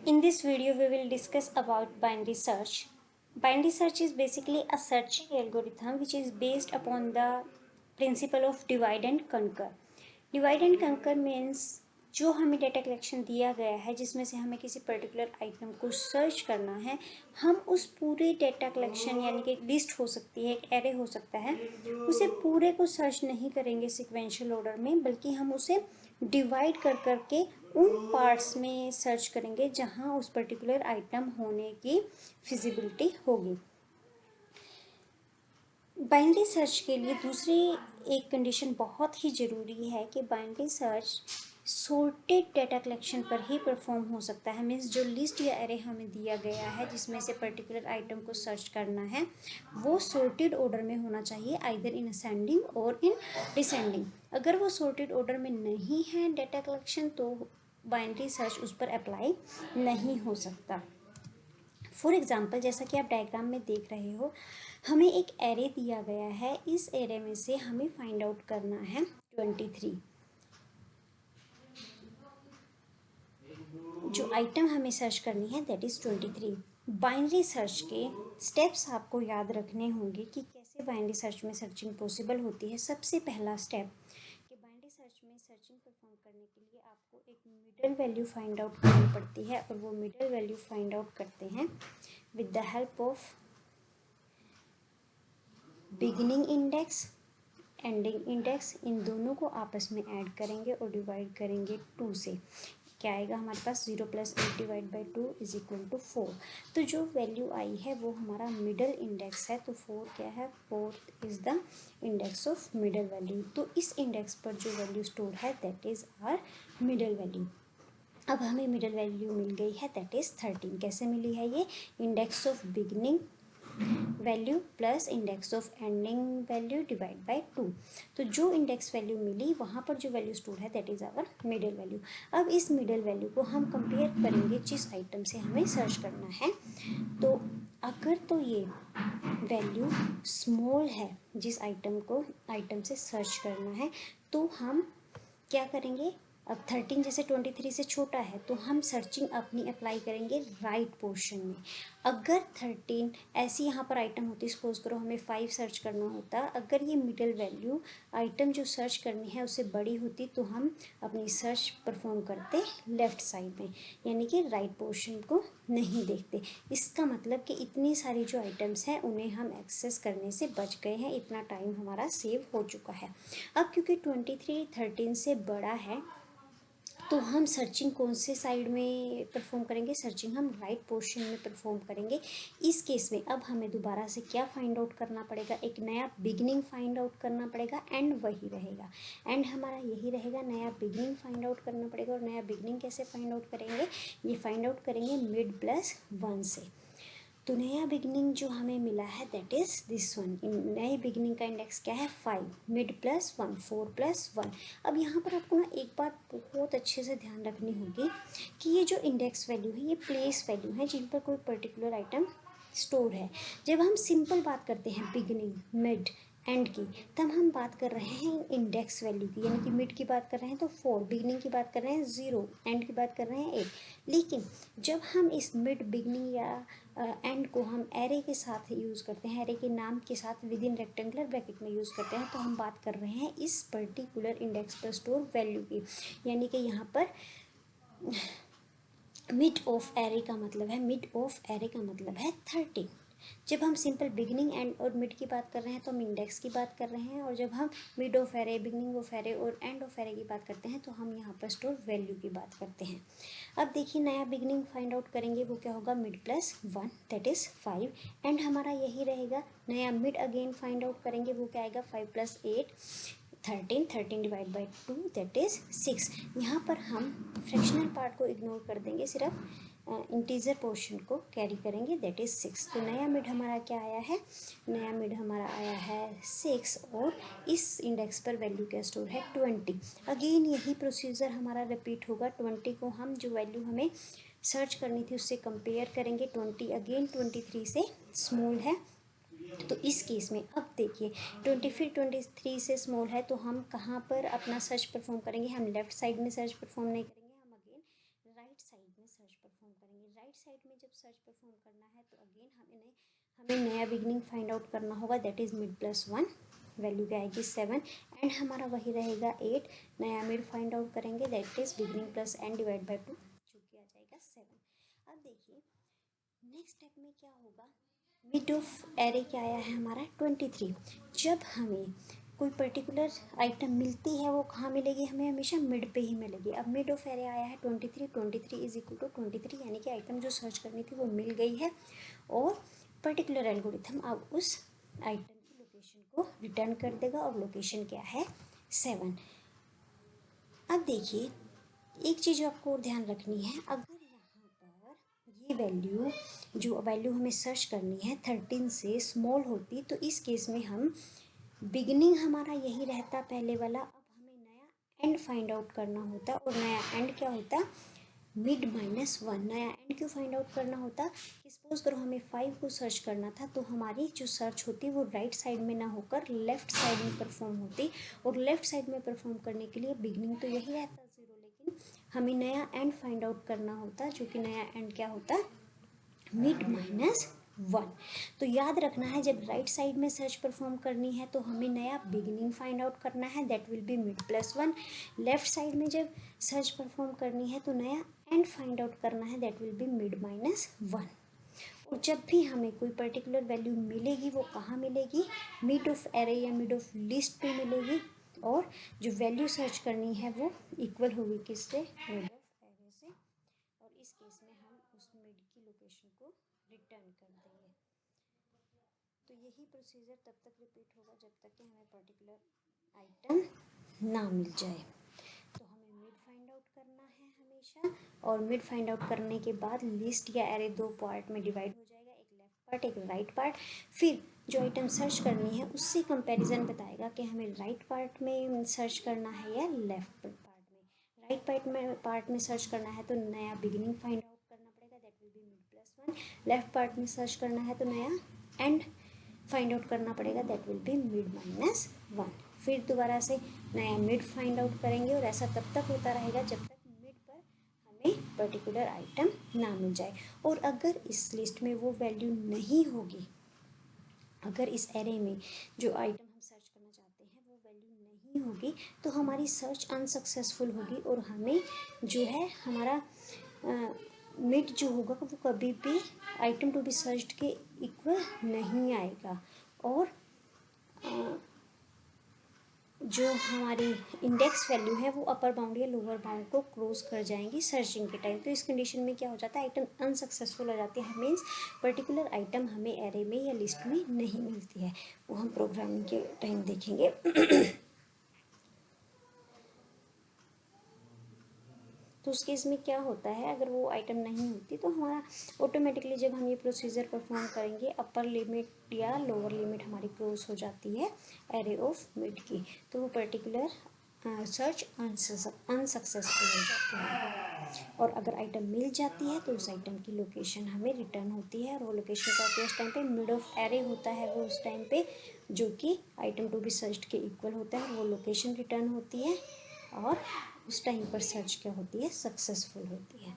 In this video, we will discuss about binary search. Binary search is basically a searching algorithm which is based upon the principle of divide and conquer. Divide and conquer means जो हमें data collection दिया गया है जिसमें से हमें किसी particular item को सर्च करना है, हम उस पूरे डेटा कलेक्शन यानी कि एक लिस्ट हो सकती है, एक एरे हो सकता है, उसे पूरे को सर्च नहीं करेंगे सिक्वेंशियल ऑर्डर में, बल्कि हम उसे डिवाइड कर करके उन पार्ट्स में सर्च करेंगे जहां उस पर्टिकुलर आइटम होने की फिजिबिलिटी होगी। बाइनरी सर्च के लिए दूसरी एक कंडीशन बहुत ही ज़रूरी है कि binary search sorted data collection पर ही परफॉर्म हो सकता है। मीन्स जो लिस्ट या एरे हमें दिया गया है जिसमें से पर्टिकुलर आइटम को सर्च करना है वो सॉर्टेड ऑर्डर में होना चाहिए, आइदर इन असेंडिंग और इन डिसेंडिंग। अगर वो सॉर्टेड ऑर्डर में नहीं है डेटा कलेक्शन तो बाइनरी सर्च उस पर अप्लाई नहीं हो सकता। फॉर एग्जाम्पल, जैसा कि आप डायग्राम में देख रहे हो, हमें एक एरे दिया गया है। इस एरे में से हमें फाइंड आउट करना है 23। जो आइटम हमें सर्च करनी है दैट इज़ 23। बाइनरी सर्च के स्टेप्स आपको याद रखने होंगे कि कैसे बाइनरी सर्च में सर्चिंग पॉसिबल होती है। सबसे पहला स्टेप कि बाइनरी सर्च में सर्चिंग परफॉर्म करने के लिए आपको एक मिडल वैल्यू फाइंड आउट करनी पड़ती है, और वो मिडल वैल्यू फाइंड आउट करते हैं with the help of beginning index, ending index. इन दोनों को आपस में ऐड करेंगे और डिवाइड करेंगे 2 से। क्या आएगा हमारे पास? 0 + 8 डिवाइड बाई 2 = 4। तो जो वैल्यू आई है वो हमारा मिडल इंडेक्स है। तो 4 क्या है? 4 is the index of middle value. तो इस इंडेक्स पर जो वैल्यू स्टोर है that is our middle value. अब हमें मिडल वैल्यू मिल गई है दैट इज़ 13। कैसे मिली है ये? Index of beginning value plus index of ending value divide by 2। तो जो इंडेक्स वैल्यू मिली वहाँ पर जो वैल्यू स्टोर है that is our middle value. अब इस मिडल वैल्यू को हम कंपेयर करेंगे जिस आइटम से हमें सर्च करना है। तो अगर तो ये वैल्यू स्मॉल है, जिस आइटम से सर्च करना है, तो हम क्या करेंगे? अब 13 जैसे 23 से छोटा है तो हम सर्चिंग अपनी अप्लाई करेंगे राइट पोर्शन में। अगर 13 ऐसी यहाँ पर आइटम होती, सपोज करो हमें 5 सर्च करना होता, अगर ये मिडल वैल्यू आइटम जो सर्च करनी है उससे बड़ी होती तो हम अपनी सर्च परफॉर्म करते लेफ़्ट साइड में, यानी कि राइट पोर्शन को नहीं देखते। इसका मतलब कि इतनी सारी जो आइटम्स हैं उन्हें हम एक्सेस करने से बच गए हैं, इतना टाइम हमारा सेव हो चुका है। अब क्योंकि 23 13 से बड़ा है तो हम सर्चिंग कौन से साइड में परफॉर्म करेंगे? सर्चिंग हम राइट पोर्शन में परफॉर्म करेंगे। इस केस में अब हमें दोबारा से क्या फाइंड आउट करना पड़ेगा? एक नया बिगनिंग फाइंड आउट करना पड़ेगा, एंड वही रहेगा। एंड हमारा यही रहेगा, नया बिगनिंग फाइंड आउट करना पड़ेगा। और नया बिगनिंग कैसे फाइंड आउट करेंगे? ये फाइंड आउट करेंगे मिड प्लस 1 से। तो नया बिगनिंग जो हमें मिला है दैट इज़ दिस वन। नए बिगनिंग का इंडेक्स क्या है? 5। Mid plus 1, 4 + 1। अब यहाँ पर आपको ना एक बात बहुत अच्छे से ध्यान रखनी होगी कि ये जो इंडेक्स वैल्यू है ये प्लेस वैल्यू है जिन पर कोई पर्टिकुलर आइटम स्टोर है। जब हम सिंपल बात करते हैं बिगनिंग, मिड, एंड की, तब हम बात कर रहे हैं इंडेक्स वैल्यू की, यानी कि मिड की बात कर रहे हैं तो 4, बिगनिंग की बात कर रहे हैं 0, एंड की बात कर रहे हैं 8। लेकिन जब हम इस मिड, बिगनिंग या एंड को हम एरे के साथ यूज़ करते हैं, एरे के नाम के साथ विद इन रेक्टेंगुलर ब्रैकेट में यूज़ करते हैं, तो हम बात कर रहे हैं इस पर्टिकुलर इंडेक्स पर स्टोर वैल्यू की। यानी कि यहाँ पर मिड ऑफ एरे का मतलब है, मिड ऑफ एरे का मतलब है 13। जब हम सिंपल बिगनिंग, एंड और मिड की बात कर रहे हैं तो हम इंडेक्स की बात कर रहे हैं, और जब हम mid of array, beginning of array और एंड ऑफ एरे की बात करते हैं तो हम यहाँ पर स्टोर वैल्यू की बात करते हैं। अब देखिए, नया बिगनिंग फाइंड आउट करेंगे वो क्या होगा? Mid plus 1 that is 5। And हमारा यही रहेगा। नया मिड अगेन फाइंड आउट करेंगे वो क्या आएगा? 5 + 8 13, 13 डिवाइड बाई 2 दैट इज़ 6। यहाँ पर हम फ्रैक्शनल पार्ट को इग्नोर कर देंगे, सिर्फ इंटीजर पोर्शन को कैरी करेंगे दैट इज़ 6। तो नया मिड हमारा क्या आया है? नया मिड हमारा आया है 6, और इस इंडेक्स पर वैल्यू क्या स्टोर है? 20। अगेन यही प्रोसीजर हमारा रिपीट होगा। 20 को हम जो वैल्यू हमें सर्च करनी थी उससे कंपेयर करेंगे। 20 अगेन 23 से स्मॉल है, तो इस केस में अब देखिए 20 फिर 23 से स्मॉल है, तो हम कहाँ पर अपना सर्च परफॉर्म करेंगे? हम लेफ्ट साइड में सर्च परफॉर्म नहीं करेंगे, हम अगेन राइट साइड में सर्च परफॉर्म करेंगे। राइट साइड में जब सर्च परफॉर्म करना है तो अगेन हमें नया बिगनिंग फाइंड आउट करना होगा, that is mid plus 1, value क्या आएगी 7 एंड हमारा वही रहेगा 8। नया मिड फाइंड आउट करेंगे, that is beginning plus n divide by 2 जो कि आ जाएगा 7। अब देखिए नेक्स्ट स्टेप में क्या होगा, मिड ऑफ एरे क्या आया है हमारा 23। जब हमें कोई पर्टिकुलर आइटम मिलती है वो कहाँ मिलेगी, हमें हमेशा मिड पे ही मिलेगी। अब मिड ऑफ एरे आया है 23 इज इक्वल टू 23, यानी कि आइटम जो सर्च करनी थी वो मिल गई है और पर्टिकुलर एल्गोरिथम अब उस आइटम की लोकेशन को रिटर्न कर देगा और लोकेशन क्या है 7। अब देखिए एक चीज़ आपको और ध्यान रखनी है, अगर यहाँ पर ये वैल्यू जो वैल्यू हमें सर्च करनी है 13 से स्मॉल होती तो इस केस में हम बिगिनिंग हमारा यही रहता पहले वाला, अब हमें नया एंड फाइंड आउट करना होता और नया एंड क्या होता मिड माइनस 1। नया एंड क्यों फाइंड आउट करना होता कि सपोज करो हमें 5 को सर्च करना था तो हमारी जो सर्च होती वो राइट साइड में ना होकर लेफ्ट साइड में परफॉर्म होती और लेफ्ट साइड में परफॉर्म करने के लिए बिगिनिंग तो यही रहता 0, लेकिन हमें नया एंड फाइंड आउट करना होता जो कि नया एंड क्या होता मिड माइनस 1। तो याद रखना है जब राइट साइड में सर्च परफॉर्म करनी है तो हमें नया बिगिनिंग फाइंड आउट करना है, that will be mid plus 1। Left side में जब सर्च परफॉर्म करनी है तो नया एंड फाइंड आउट करना है, that will be mid minus 1। और जब भी हमें कोई पर्टिकुलर वैल्यू मिलेगी वो कहाँ मिलेगी, मिड ऑफ एरे या मिड ऑफ लिस्ट पे मिलेगी और जो वैल्यू सर्च करनी है वो इक्वल होगी किससे, मिड ऑफ एरे से, और इस केस में हम उस मिड की लोकेशन को रिटर्न कर देंगे। तो यही प्रोसीजर तब तक रिपीट होगा जब तक कि हमें पर्टिकुलर आइटम ना मिल जाए। तो हमें मिड फाइंड आउट करना है हमेशा, और मिड फाइंड आउट करने के बाद लिस्ट या एरे दो पार्ट में डिवाइड हो जाएगा, एक लेफ्ट पार्ट एक राइट पार्ट। फिर जो आइटम सर्च करनी है उससे कंपैरिजन बताएगा कि हमें राइट पार्ट में सर्च करना है या लेफ्ट पार्ट में। राइट पार्ट में सर्च करना है तो नया बिगिनिंग फाइंड आउट करना पड़ेगा, that will be mid plus 1। Left part में सर्च करना है तो नया एंड फाइंड आउट करना पड़ेगा, that will be mid minus 1। फिर दोबारा से नया मिड फाइंड आउट करेंगे और ऐसा तब तक होता रहेगा जब तक मिड पर हमें पर्टिकुलर आइटम ना मिल जाए। और अगर इस लिस्ट में वो वैल्यू नहीं होगी, अगर इस एरे में जो आइटम हम सर्च करना चाहते हैं वो वैल्यू नहीं होगी तो हमारी सर्च अनसक्सेसफुल होगी और हमें जो है हमारा मिड जो होगा वो कभी भी आइटम टू बी सर्च्ड के इक्वल नहीं आएगा और जो हमारी इंडेक्स वैल्यू है वो अपर बाउंड या लोअर बाउंड को क्रॉस कर जाएंगी सर्चिंग के टाइम। तो इस कंडीशन में क्या हो जाता है, आइटम अनसक्सेसफुल हो जाती है, मीन्स पर्टिकुलर आइटम हमें एरे में या लिस्ट में नहीं मिलती है। वो हम प्रोग्रामिंग के टाइम देखेंगे। तो उस केस में क्या होता है, अगर वो आइटम नहीं होती तो हमारा ऑटोमेटिकली जब हम ये प्रोसीजर परफॉर्म करेंगे अपर लिमिट या लोअर लिमिट हमारी क्रॉस हो जाती है एरे ऑफ मिड की, तो वो पर्टिकुलर सर्च अनसक्सेसफुल हो जाती है। और अगर आइटम मिल जाती है तो उस आइटम की लोकेशन हमें रिटर्न होती है और वो लोकेशन क्या होती है उस टाइम पे मिड ऑफ एरे होता है वो उस टाइम पे, जो कि आइटम टू बी सर्च्ड के इक्वल होता है, वो लोकेशन रिटर्न होती है और उस टाइम पर सर्च क्या होती है सक्सेसफुल होती है।